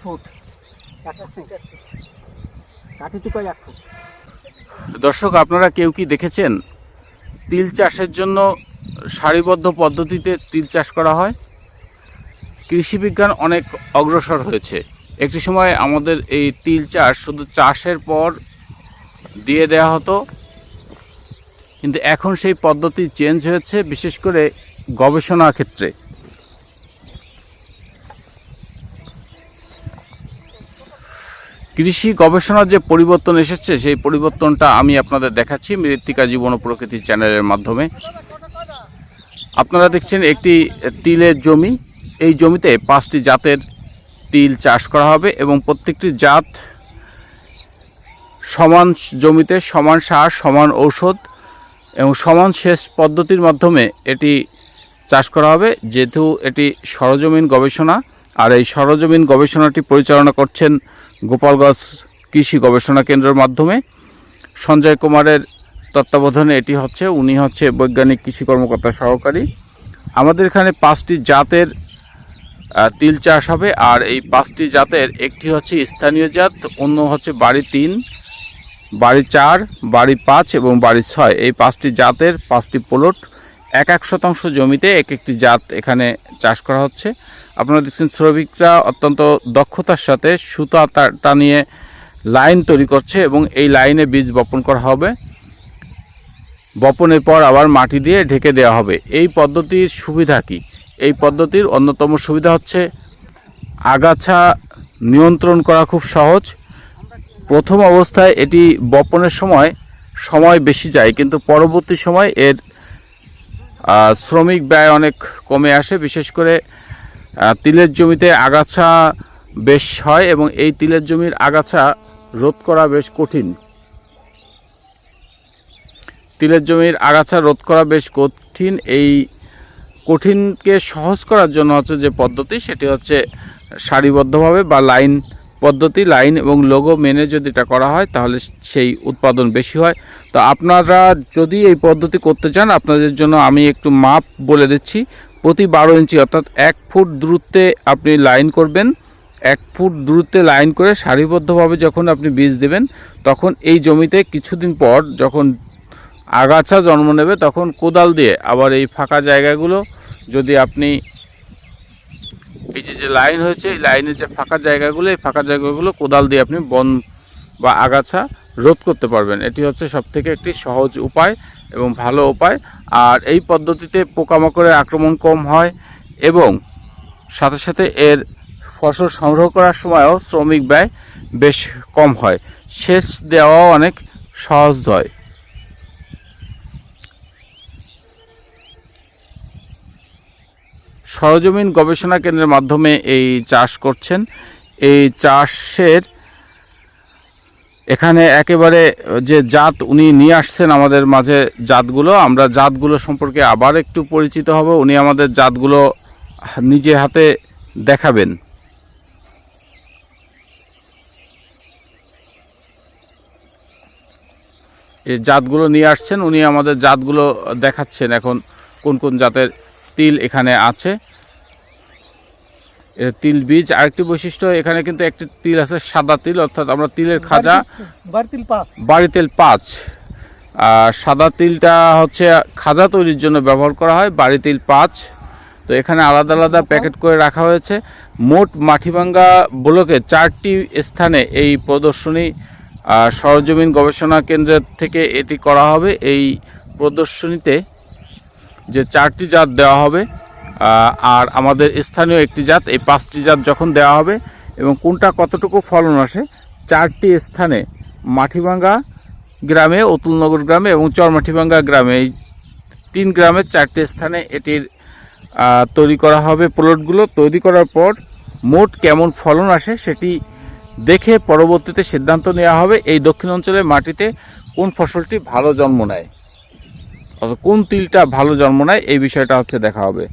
Foot দর্শক, আপনারা কেউ কি দেখেছেন তিল চাষের জন্য সারিবদ্ধ পদ্ধতিতে তিল চাষ করা হয়? কৃষি বিজ্ঞান অনেক অগ্রসর হয়েছে। একটি সময় আমাদের এই তিল চাষ শুধু চাষের পর দিয়ে দেওয়া হতো, কিন্তু এখন সেই পদ্ধতি চেঞ্জ হয়েছে, বিশেষ করে গবেষণা ক্ষেত্রে। কৃষি গবেষণার যে পরিবর্তন এসেছে, সেই পরিবর্তনটা আমি আপনাদের দেখাচ্ছি মৃত্তিকা জীবন ও প্রকৃতি চ্যানেলের মাধ্যমে। আপনারা দেখছেন একটি তিলের জমি। এই জমিতে 5টি জাতের তিল চাষ করা হবে এবং প্রত্যেকটি জাত সমান জমিতে সমান সার, সমান ঔষধ এবং সমান সেচ পদ্ধতির মাধ্যমে এটি চাষ করা হবে, যেহেতু এটি সরজমিন গবেষণা। আর এই সরজমিন গবেষণাটি পরিচালনা করছেন গোপালগঞ্জ কৃষি গবেষণা কেন্দ্রের মাধ্যমে। সঞ্জয় কুমারের তত্ত্বাবধানে এটি হচ্ছে। উনি হচ্ছে বৈজ্ঞানিক কৃষি কর্মকর্তা সহকারী। আমাদের এখানে 5টি জাতের তিল চাষ হবে। আর এই 5টি জাতের একটি হচ্ছে স্থানীয় জাত, অন্য হচ্ছে বাড়ি 3, বাড়ি 4, বাড়ি 5 এবং বাড়ি 6। এই 5টি জাতের 5টি প্লট, 1 শতাংশ জমিতে একটি জাত এখানে চাষ করা হচ্ছে। আপনারা দেখছেন শ্রমিকরা অত্যন্ত দক্ষতার সাথে সুতা টানিয়ে লাইন তৈরি করছে এবং এই লাইনে বীজ বপন করা হবে। বপনের পর আবার মাটি দিয়ে ঢেকে দেওয়া হবে। এই পদ্ধতির সুবিধা কি? এই পদ্ধতির অন্যতম সুবিধা হচ্ছে আগাছা নিয়ন্ত্রণ করা খুব সহজ। প্রথম অবস্থায় এটি বপনের সময় বেশি যায়, কিন্তু পরবর্তী সময় এর শ্রমিক ব্যয় অনেক কমে আসে। বিশেষ করে তিলের জমিতে আগাছা বেশ হয় এবং এই তিলের জমির আগাছা রোধ করা বেশ কঠিন। তিলের জমির আগাছা রোধ করা বেশ কঠিন। এই কঠিনকে সহজ করার জন্য হচ্ছে যে পদ্ধতি, সেটি হচ্ছে সারিবদ্ধভাবে বা লাইন পদ্ধতি। লাইন এবং লোগো মেনে যদি এটা করা হয় তাহলে সেই উৎপাদন বেশি হয়। তো আপনারা যদি এই পদ্ধতি করতে চান, আপনাদের জন্য আমি একটু মাপ বলে দিচ্ছি। প্রতি 12 ইঞ্চি অর্থাৎ 1 ফুট দূরত্বে আপনি লাইন করবেন। 1 ফুট দূরত্বে লাইন করে সারিবদ্ধভাবে যখন আপনি বীজ দেবেন, তখন এই জমিতে কিছুদিন পর যখন আগাছা জন্ম নেবে, তখন কোদাল দিয়ে আবার এই ফাঁকা জায়গাগুলো, যদি আপনি এই যে লাইন হয়েছে, এই লাইনের যে ফাঁকা জায়গাগুলো, এই ফাঁকা জায়গাগুলো কোদাল দিয়ে আপনি বন বা আগাছা রোধ করতে পারবেন। এটি হচ্ছে সবথেকে একটি সহজ উপায় এবং ভালো উপায়। আর এই পদ্ধতিতে পোকামাকড়ের আক্রমণ কম হয় এবং সাথে সাথে এর ফসল সংগ্রহ করার সময়ও শ্রমিক ব্যয় বেশ কম হয়। সেচ দেওয়াও অনেক সহজ হয়। সরজমিন গবেষণা কেন্দ্রের মাধ্যমে এই চাষ করছেন। এই চাষের এখানে একেবারে যে জাত উনি নিয়ে আসছেন আমাদের মাঝে, জাতগুলো আমরা জাতগুলো সম্পর্কে আবার একটু পরিচিত হব। উনি আমাদের জাতগুলো নিজে হাতে দেখাবেন। এই জাতগুলো নিয়ে আসছেন, উনি আমাদের জাতগুলো দেখাচ্ছেন এখন কোন কোন জাতের তিল এখানে আছে। তিল বীজ আরেকটি বৈশিষ্ট্য, এখানে কিন্তু একটি তিল আছে সাদা তিল, অর্থাৎ আমরা তিলের খাজা বাড়ি তিল 5। সাদা তিলটা হচ্ছে খাজা তৈরির জন্য ব্যবহার করা হয়, বাড়ি তিল 5। তো এখানে আলাদা আলাদা প্যাকেট করে রাখা হয়েছে। মোট মাটিভাঙ্গা ব্লকে 4টি স্থানে এই প্রদর্শনী সরজমিন গবেষণা কেন্দ্রের থেকে এটি করা হবে। এই প্রদর্শনীতে যে 4টি জাত দেওয়া হবে আর আমাদের স্থানীয় একটি জাত, এই 5টি জাত যখন দেওয়া হবে এবং কোনটা কতটুকু ফলন আসে, 4টি স্থানে মাটিভাঙ্গা গ্রামে, অতুলনগর গ্রামে এবং চরমাটিভাঙ্গা গ্রামে, এই 3 গ্রামের 4টি স্থানে এটির তৈরি করা হবে। প্লটগুলো তৈরি করার পর মোট কেমন ফলন আসে সেটি দেখে পরবর্তীতে সিদ্ধান্ত নেওয়া হবে এই দক্ষিণ অঞ্চলের মাটিতে কোন ফসলটি ভালো জন্ম নেয়, কোন তিলটা ভালো জন্ম নেয়, এই বিষয়টা হচ্ছে দেখা হবে।